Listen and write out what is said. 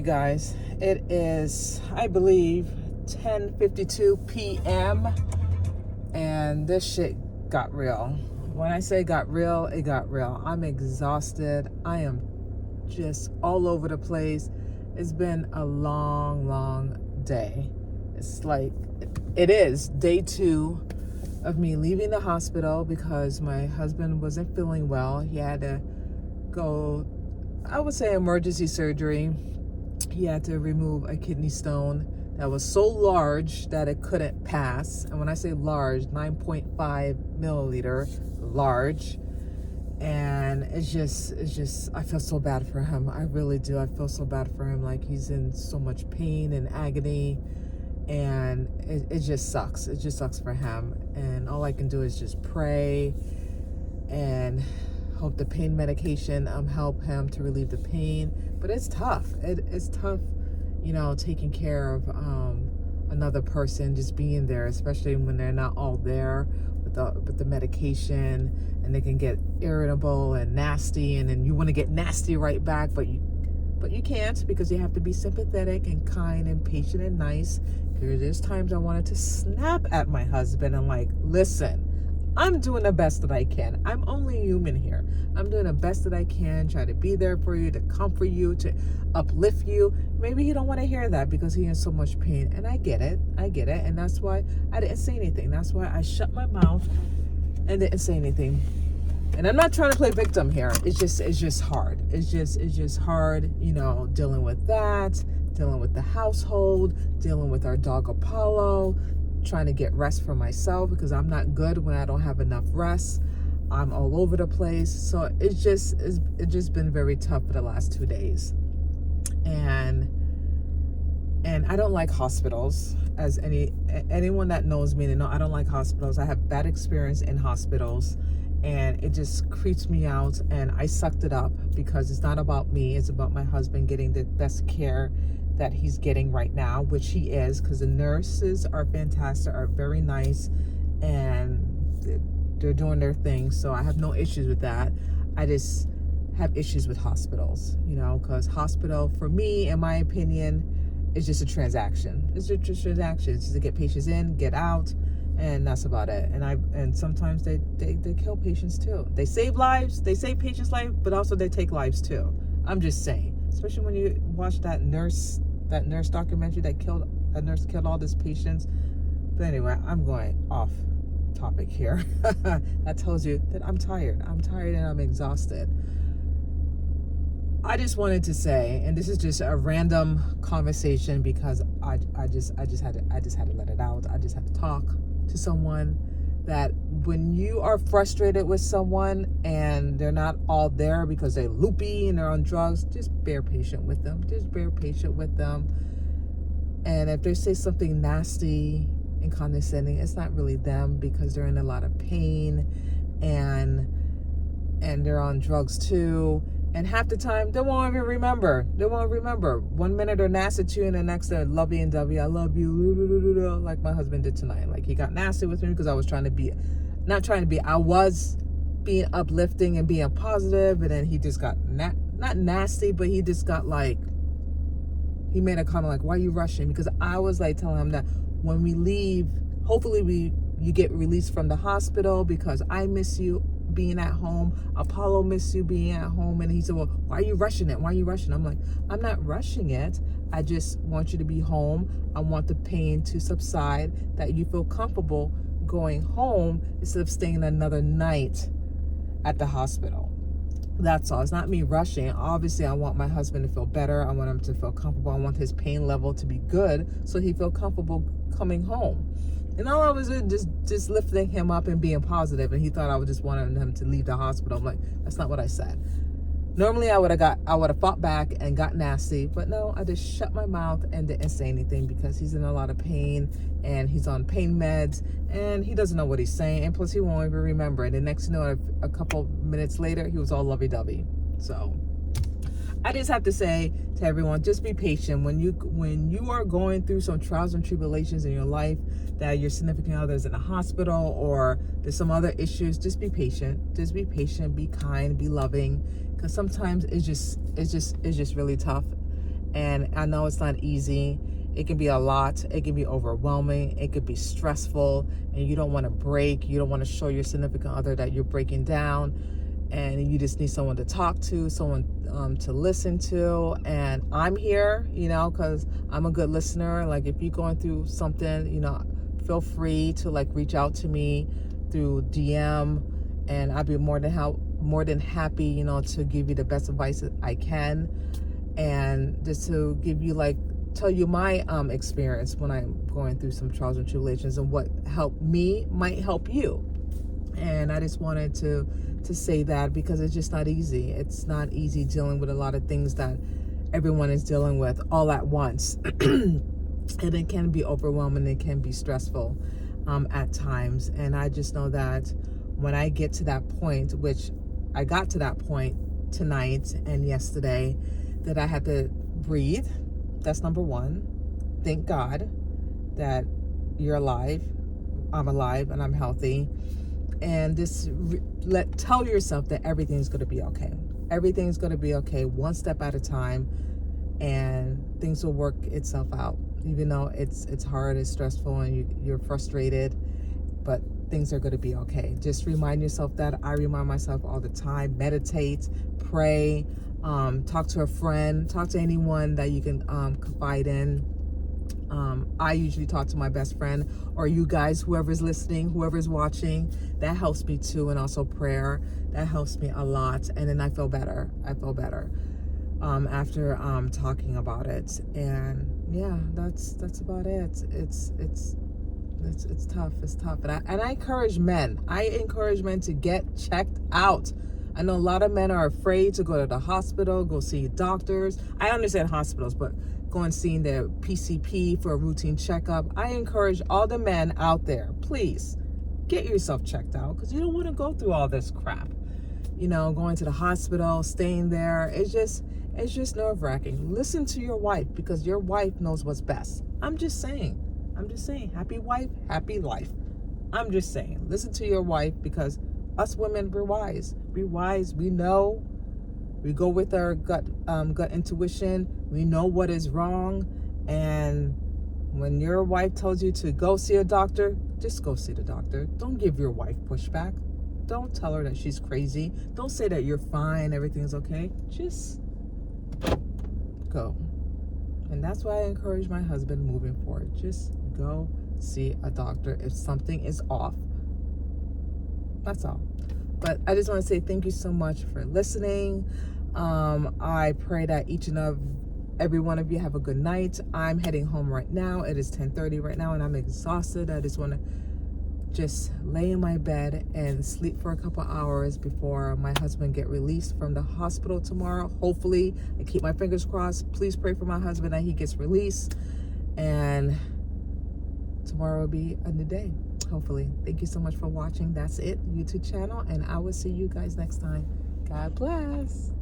guys, it is, I believe, 10:52 p.m. and this shit got real. When I say got real, it got real. I'm exhausted. I am just all over the place. It's been a long day. It's like, it is day 2 of me leaving the hospital because my husband wasn't feeling well. He had to go, I would say, emergency surgery. He had to remove a kidney stone that was so large that it couldn't pass. And when I say large, 9.5 milliliter, large. And it's just, I feel so bad for him. I really do. I feel so bad for him. Like, he's in so much pain and agony. And it just sucks. It just sucks for him. And all I can do is just pray and hope the pain medication help him to relieve the pain. But it's tough. It's tough, taking care of another person, just being there, especially when they're not all there with the medication, and they can get irritable and nasty, and then you want to get nasty right back, but you can't, because you have to be sympathetic and kind and patient and nice. There's times I wanted to snap at my husband and like, listen, I'm doing the best that I can. I'm only human here. I'm doing the best that I can, try to be there for you, to comfort you, to uplift you. Maybe he don't want to hear that because he has so much pain. And I get it. And that's why I didn't say anything. That's why I shut my mouth and didn't say anything. And I'm not trying to play victim here. It's just hard. It's just hard, dealing with that, dealing with the household, dealing with our dog Apollo, trying to get rest for myself because I'm not good when I don't have enough rest. I'm all over the place. So it's just been very tough for the last 2 days. And I don't like hospitals. As anyone that knows me, they know I don't like hospitals. I have bad experience in hospitals, and it just creeps me out, and I sucked it up because it's not about me. It's about my husband getting the best care that he's getting right now, which he is, because the nurses are fantastic, are very nice, and they're doing their thing. So I have no issues with that. I just have issues with hospitals, because hospital, for me, in my opinion, is just a transaction. It's just a transaction. It's just to get patients in, get out, and that's about it. And sometimes they kill patients too. They save lives, they save patients' lives, but also they take lives too. I'm just saying, especially when you watch that nurse documentary that nurse killed all these patients. But anyway, I'm going off topic here. That tells you that I'm tired and I'm exhausted. I just wanted to say, and this is just a random conversation because I just had to let it out. I just had to talk to someone, that when you are frustrated with someone and they're not all there because they're loopy and they're on drugs, just bear patient with them. And if they say something nasty and condescending, it's not really them, because they're in a lot of pain and they're on drugs too. And half the time, they won't even remember. 1 minute they're nasty to you, and the next they're lovey and dovey. I love you, like my husband did tonight. Like, he got nasty with me because I was I was being uplifting and being positive, and then he just got not nasty, but he just got like, he made a comment like, why are you rushing? Because I was like telling him that when we leave, hopefully you get released from the hospital, because I miss you being at home. Apollo miss you being at home. And he said, well, why are you rushing it? I'm like, I'm not rushing it. I just want you to be home. I want the pain to subside, that you feel comfortable going home instead of staying another night at the hospital. That's all. It's not me rushing. Obviously, I want my husband to feel better. I want him to feel comfortable. I want his pain level to be good so he feel comfortable coming home. And all I was doing, just lifting him up and being positive, and he thought I was just wanting him to leave the hospital. I'm like, that's not what I said. Normally I would have fought back and got nasty, but no, I just shut my mouth and didn't say anything, because he's in a lot of pain and he's on pain meds and he doesn't know what he's saying, and plus he won't even remember. And the next a couple minutes later, he was all lovey-dovey. So I just have to say to everyone, just be patient. When you are going through some trials and tribulations in your life, that your significant other is in a hospital or there's some other issues, just be patient. Just be patient, be kind, be loving, because sometimes it's just really tough. And I know it's not easy. It can be a lot. It can be overwhelming. It could be stressful, and you don't want to break. You don't want to show your significant other that you're breaking down, and you just need someone to talk to, someone to listen to. And I'm here, because I'm a good listener. Like, if you're going through something, feel free to reach out to me through DM, and I'd be more than happy, to give you the best advice that I can, and just to give you tell you my experience when I'm going through some trials and tribulations, and what helped me might help you. And I just wanted to say that, because it's just not easy. It's not easy dealing with a lot of things that everyone is dealing with all at once. And it can be overwhelming. It can be stressful at times. And I just know that when I get to that point, which I got to that point tonight and yesterday, that I had to breathe. That's number one. Thank God that you're alive. I'm alive and I'm healthy. And just tell yourself that everything's going to be okay. Everything's going to be okay, one step at a time, and things will work itself out. Even though it's hard, it's stressful, and you're frustrated, but things are going to be okay. Just remind yourself that. I remind myself all the time. Meditate, pray, talk to a friend, talk to anyone that you can confide in. I usually talk to my best friend, or you guys, whoever's listening, whoever's watching. That helps me too. And also prayer, that helps me a lot. And then I feel better after talking about it. And yeah, that's about it. It's tough. It's tough. And I encourage men. To get checked out. I know a lot of men are afraid to go to the hospital, go see doctors. I understand hospitals, but go and see the PCP for a routine checkup. I encourage all the men out there, please get yourself checked out, because you don't want to go through all this crap. Going to the hospital, staying there. It's just nerve-wracking. Listen to your wife, because your wife knows what's best. I'm just saying. Happy wife, happy life. I'm just saying. Listen to your wife, because us women, we're wise. We know. We go with our gut intuition. We know what is wrong. And when your wife tells you to go see a doctor, just go see the doctor. Don't give your wife pushback. Don't tell her that she's crazy. Don't say that you're fine, everything's okay. Just go. And that's why I encourage my husband moving forward. Just go see a doctor if something is off. That's all. But I just want to say thank you so much for listening. I pray that each and every one of you have a good night. I'm heading home right now. It is 10:30 right now, and I'm exhausted. I just want to just lay in my bed and sleep for a couple hours before my husband get released from the hospital tomorrow. Hopefully, I keep my fingers crossed. Please pray for my husband that he gets released, and tomorrow will be a new day, hopefully. Thank you so much for watching. That's it, YouTube channel, and I will see you guys next time. God bless.